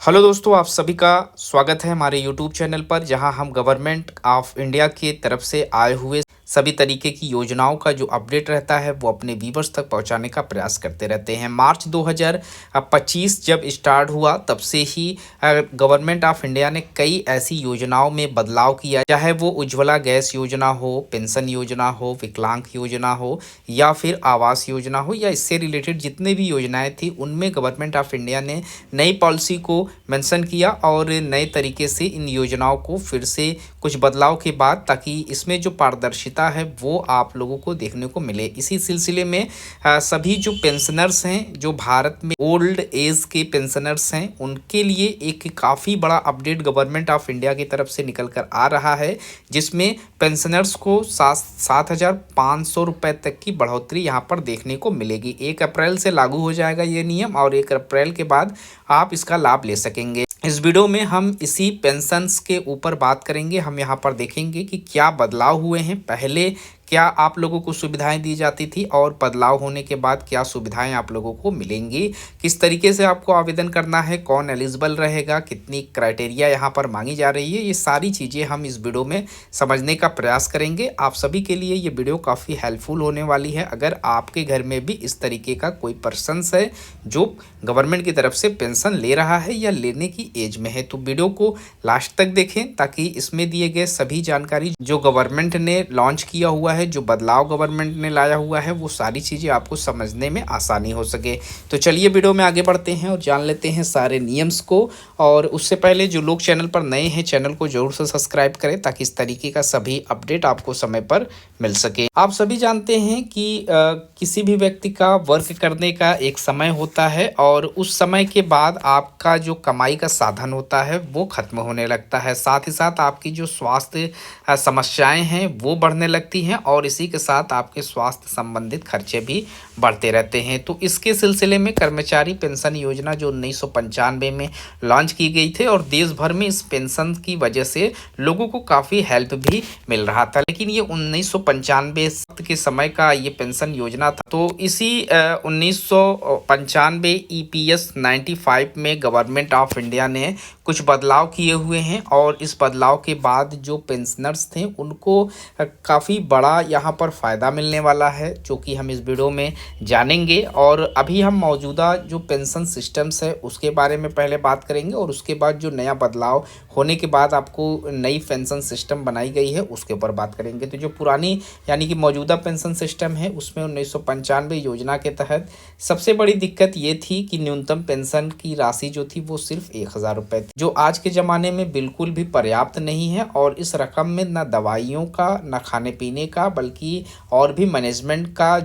Hello दोस्तों, आप सभी का स्वागत है हमारे यूट्यूब चैनल पर, जहां हम गवर्नमेंट ऑफ इंडिया की तरफ से आए हुए सभी तरीके की योजनाओं का जो अपडेट रहता है वो अपने व्यूवर्स तक पहुंचाने का प्रयास करते रहते हैं। मार्च 2025 जब स्टार्ट हुआ तब से ही गवर्नमेंट ऑफ इंडिया ने कई ऐसी योजनाओं में बदलाव किया, चाहे वो उज्ज्वला गैस योजना हो, पेंशन योजना हो, विकलांग योजना हो या फिर आवास योजना हो या इससे रिलेटेड जितने भी योजनाएं थी उनमें गवर्नमेंट ऑफ इंडिया ने नई पॉलिसी को मेंशन किया और नए तरीके से इन योजनाओं को फिर से कुछ बदलाव के बाद, ताकि इसमें जो पारदर्शिता है वो आप लोगों को देखने को मिले। इसी सिलसिले में सभी जो पेंशनर्स हैं, जो भारत में ओल्ड एज के पेंशनर्स हैं, उनके लिए एक काफ़ी बड़ा अपडेट गवर्नमेंट ऑफ इंडिया की तरफ से निकल कर आ रहा है, जिसमें पेंशनर्स को 7,500 रुपये तक की बढ़ोतरी यहाँ पर देखने को मिलेगी। 1 अप्रैल से लागू हो जाएगा ये नियम और 1 अप्रैल के बाद आप इसका लाभ ले सकेंगे। इस वीडियो में हम इसी पेंशन्स के ऊपर बात करेंगे। हम यहाँ पर देखेंगे कि क्या बदलाव हुए हैं, पहले क्या आप लोगों को सुविधाएं दी जाती थी और बदलाव होने के बाद क्या सुविधाएं आप लोगों को मिलेंगी, किस तरीके से आपको आवेदन करना है, कौन एलिजिबल रहेगा, कितनी क्राइटेरिया यहाँ पर मांगी जा रही है, ये सारी चीज़ें हम इस वीडियो में समझने का प्रयास करेंगे। आप सभी के लिए ये वीडियो काफ़ी हेल्पफुल होने वाली है। अगर आपके घर में भी इस तरीके का कोई पर्सन है जो गवर्नमेंट की तरफ से पेंशन ले रहा है या लेने की एज में है, तो वीडियो को लास्ट तक देखें, ताकि इसमें दिए गए सभी जानकारी जो गवर्नमेंट ने लॉन्च किया हुआ है, जो बदलाव गवर्नमेंट ने लाया हुआ है, वो सारी चीज़ें आपको समझने में आसानी हो सके। तो चलिए वीडियो में आगे बढ़ते हैं और जान लेते हैं सारे नियम्स को। और उससे पहले जो लोग चैनल पर नए हैं, चैनल को जरूर से सब्सक्राइब करें, ताकि इस तरीके का सभी अपडेट आपको समय पर मिल सके। आप सभी जानते हैं कि किसी भी व्यक्ति का वर्क करने का एक समय होता है और उस समय के बाद आपका जो कमाई का साधन होता है वो खत्म होने लगता है। साथ ही साथ आपकी जो स्वास्थ्य समस्याएं हैं वो बढ़ने लगती हैं और इसी के साथ आपके स्वास्थ्य संबंधित खर्चे भी बढ़ते रहते हैं। तो इसके सिलसिले में कर्मचारी पेंशन योजना जो 1995 में लॉन्च की गई थी और देश भर में इस पेंशन की वजह से लोगों को काफ़ी हेल्प भी मिल रहा था, लेकिन ये 1995 के समय का ये पेंशन योजना था। तो इसी 1995 EPS 95 में गवर्नमेंट ऑफ इंडिया ने कुछ बदलाव किए हुए हैं और इस बदलाव के बाद जो पेंशनर्स थे उनको काफ़ी बड़ा यहाँ पर फ़ायदा मिलने वाला है, जो कि हम इस वीडियो में जानेंगे। और अभी हम मौजूदा जो पेंशन सिस्टम्स है उसके बारे में पहले बात करेंगे और उसके बाद जो नया बदलाव होने के बाद आपको नई पेंशन सिस्टम बनाई गई है उसके ऊपर बात करेंगे। तो जो पुरानी यानी कि मौजूदा पेंशन सिस्टम है उसमें 1995 योजना के तहत सबसे बड़ी दिक्कत ये थी कि न्यूनतम पेंशन की राशि जो थी वो सिर्फ 1,000 रुपये थी, जो आज के ज़माने में बिल्कुल भी पर्याप्त नहीं है। और इस रकम में न दवाइयों का, न खाने पीने का, बल्कि और भी मैनेजमेंट का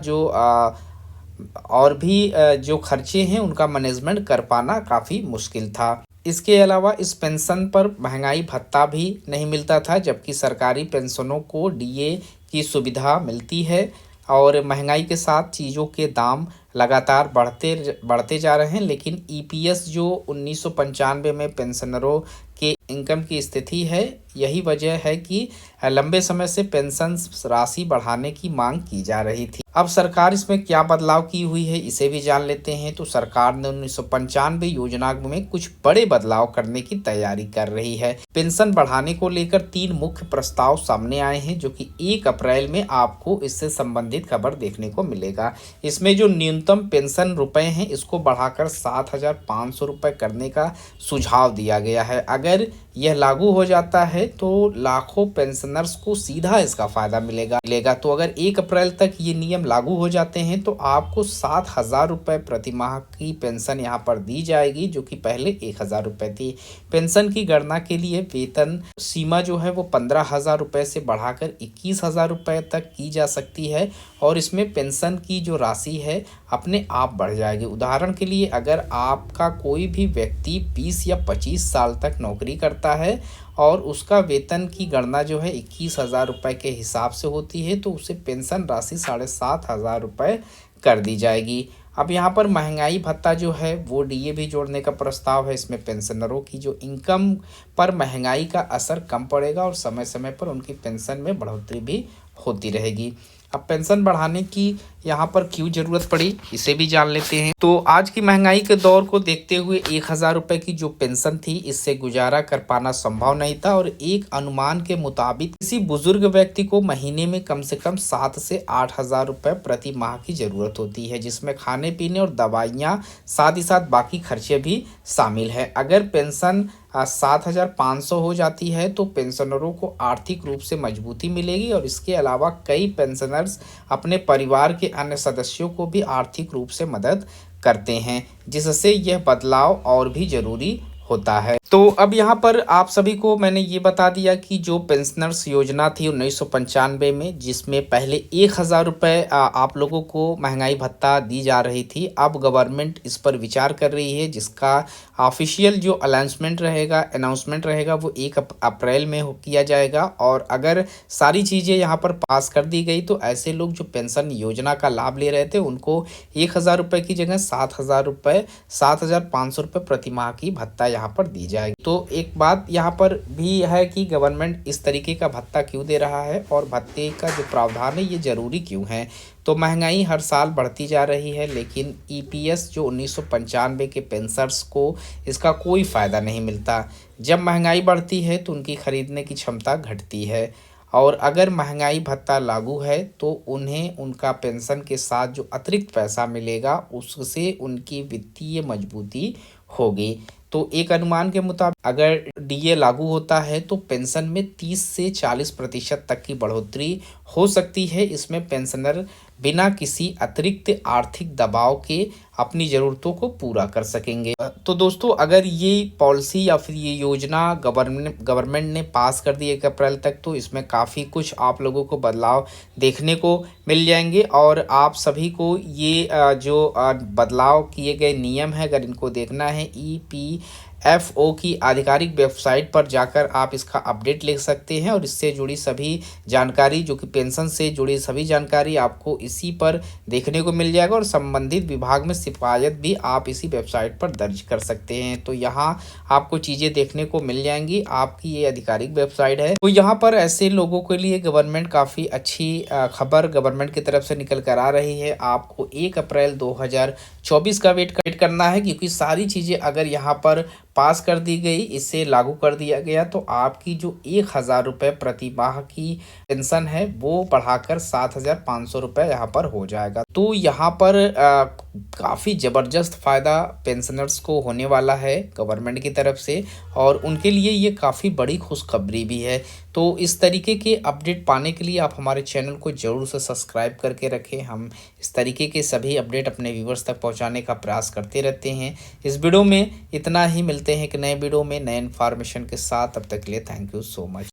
जो खर्चे हैं उनका मैनेजमेंट कर पाना काफ़ी मुश्किल था। इसके अलावा इस पेंशन पर महंगाई भत्ता भी नहीं मिलता था, जबकि सरकारी पेंशनों को DA की सुविधा मिलती है। और महंगाई के साथ चीज़ों के दाम लगातार बढ़ते जा रहे हैं, लेकिन EPS जो 1995 में पेंशनरों के इनकम की स्थिति है, यही वजह है कि लंबे समय से पेंशन राशि बढ़ाने की मांग की जा रही थी। अब सरकार इसमें क्या बदलाव की हुई है इसे भी जान लेते हैं। तो सरकार ने 1995 योजना में कुछ बड़े बदलाव करने की तैयारी कर रही है। पेंशन बढ़ाने को लेकर 3 मुख्य प्रस्ताव सामने आए हैं, जो कि 1 अप्रैल में आपको इससे संबंधित खबर देखने को मिलेगा। इसमें जो न्यूनतम पेंशन रुपए हैं इसको बढ़ाकर 7,500 रुपये करने का सुझाव दिया गया है। अगर यह लागू हो जाता है तो लाखों पेंशनर्स को सीधा इसका फायदा मिलेगा। तो अगर 1 अप्रैल तक ये नियम लागू हो जाते हैं तो आपको 7,000 रुपये प्रति माह की पेंशन यहाँ पर दी जाएगी, जो कि पहले 1,000 रुपये थी। पेंशन की गणना के लिए वेतन सीमा जो है वो 15,000 रुपये से बढ़ाकर 21,000 रुपये तक की जा सकती है और इसमें पेंशन की जो राशि है अपने आप बढ़ जाएगी। उदाहरण के लिए अगर आपका कोई भी व्यक्ति 20 या 25 साल तक नौकरी करता है और उसका वेतन की गणना जो है 21,000 रुपये के हिसाब से होती है, तो उसे पेंशन राशि 7,500 रुपये कर दी जाएगी। अब यहाँ पर महंगाई भत्ता जो है वो DA भी जोड़ने का प्रस्ताव है। इसमें पेंशनरों की जो इनकम पर महंगाई का असर कम पड़ेगा और समय समय पर उनकी पेंशन में बढ़ोतरी भी होती रहेगी। अब पेंशन बढ़ाने की यहाँ पर क्यों जरूरत पड़ी, इसे भी जान लेते हैं। तो आज की महंगाई के दौर को देखते हुए 1,000 रुपए की जो पेंशन थी, इससे गुजारा कर पाना संभव नहीं था और एक अनुमान के मुताबिक किसी बुजुर्ग व्यक्ति को महीने में कम से कम 7 से 8,000 रुपए प्रति माह की जरूरत होती है, जिसमें खाने पीने और दवाइयाँ साथ ही साथ बाकी खर्चे भी शामिल है। अगर पेंशन 7,500 हो जाती है तो पेंशनरों को आर्थिक रूप से मजबूती मिलेगी और इसके अलावा कई पेंशनर्स अपने परिवार के अन्य सदस्यों को भी आर्थिक रूप से मदद करते हैं, जिससे यह बदलाव और भी ज़रूरी होता है। तो अब यहाँ पर आप सभी को मैंने ये बता दिया कि जो पेंशनर्स योजना थी 1995 में, जिसमें पहले 1,000 रुपये आप लोगों को महंगाई भत्ता दी जा रही थी, अब गवर्नमेंट इस पर विचार कर रही है, जिसका ऑफिशियल जो अनाउंसमेंट रहेगा वो 1 अप्रैल में किया जाएगा। और अगर सारी चीज़ें यहाँ पर पास कर दी गई तो ऐसे लोग जो पेंशन योजना का लाभ ले रहे थे उनको 1,000 रुपये की जगह 7,000 रुपये 7,500 रुपये प्रति माह की भत्ता यहाँ पर दी जाएगी। तो एक बात यहाँ पर भी है कि गवर्नमेंट इस तरीके का भत्ता क्यों दे रहा है और भत्ते का जो प्रावधान है ये ज़रूरी क्यों है। तो महंगाई हर साल बढ़ती जा रही है, लेकिन ईपीएस जो 1995 के पेंशनर्स को इसका कोई फ़ायदा नहीं मिलता। जब महंगाई बढ़ती है तो उनकी खरीदने की क्षमता घटती है और अगर महंगाई भत्ता लागू है तो उन्हें उनका पेंशन के साथ जो अतिरिक्त पैसा मिलेगा उससे उनकी वित्तीय मजबूती होगी। तो एक अनुमान के मुताबिक अगर डीए लागू होता है तो पेंशन में 30 से 40% तक की बढ़ोतरी हो सकती है। इसमें पेंशनर बिना किसी अतिरिक्त आर्थिक दबाव के अपनी ज़रूरतों को पूरा कर सकेंगे। तो दोस्तों, अगर ये पॉलिसी या फिर ये योजना गवर्नमेंट ने पास कर दी 1 अप्रैल तक, तो इसमें काफ़ी कुछ आप लोगों को बदलाव देखने को मिल जाएंगे और आप सभी को ये जो बदलाव किए गए नियम है, अगर इनको देखना है ईपीएफओ की आधिकारिक वेबसाइट पर जाकर आप इसका अपडेट ले सकते हैं और इससे जुड़ी सभी जानकारी, जो कि पेंशन से जुड़ी सभी जानकारी आपको इसी पर देखने को मिल जाएगा और संबंधित विभाग में शिकायत भी आप इसी वेबसाइट पर दर्ज कर सकते हैं। तो यहाँ आपको चीज़ें देखने को मिल जाएंगी, आपकी ये आधिकारिक वेबसाइट है। तो यहाँ पर ऐसे लोगों के लिए गवर्नमेंट काफ़ी अच्छी खबर गवर्नमेंट की तरफ से निकल कर आ रही है। आपको 1 अप्रैल 2024 का वेट करना है, क्योंकि सारी चीज़ें अगर यहाँ पर पास कर दी गई, इसे लागू कर दिया गया, तो आपकी जो 1,000 रुपये प्रति माह की पेंशन है वो बढ़ाकर 7,500 रुपये यहाँ पर हो जाएगा। तो यहाँ पर काफ़ी ज़बरदस्त फ़ायदा पेंशनर्स को होने वाला है गवर्नमेंट की तरफ से और उनके लिए ये काफ़ी बड़ी खुशखबरी भी है। तो इस तरीके के अपडेट पाने के लिए आप हमारे चैनल को ज़रूर से सब्सक्राइब करके रखें। हम इस तरीके के सभी अपडेट अपने व्यूवर्स तक पहुंचाने का प्रयास करते रहते हैं। इस वीडियो में इतना ही, मिलते हैं एक नए वीडियो में नए इन्फॉर्मेशन के साथ। तब तक के लिए थैंक यू सो मच।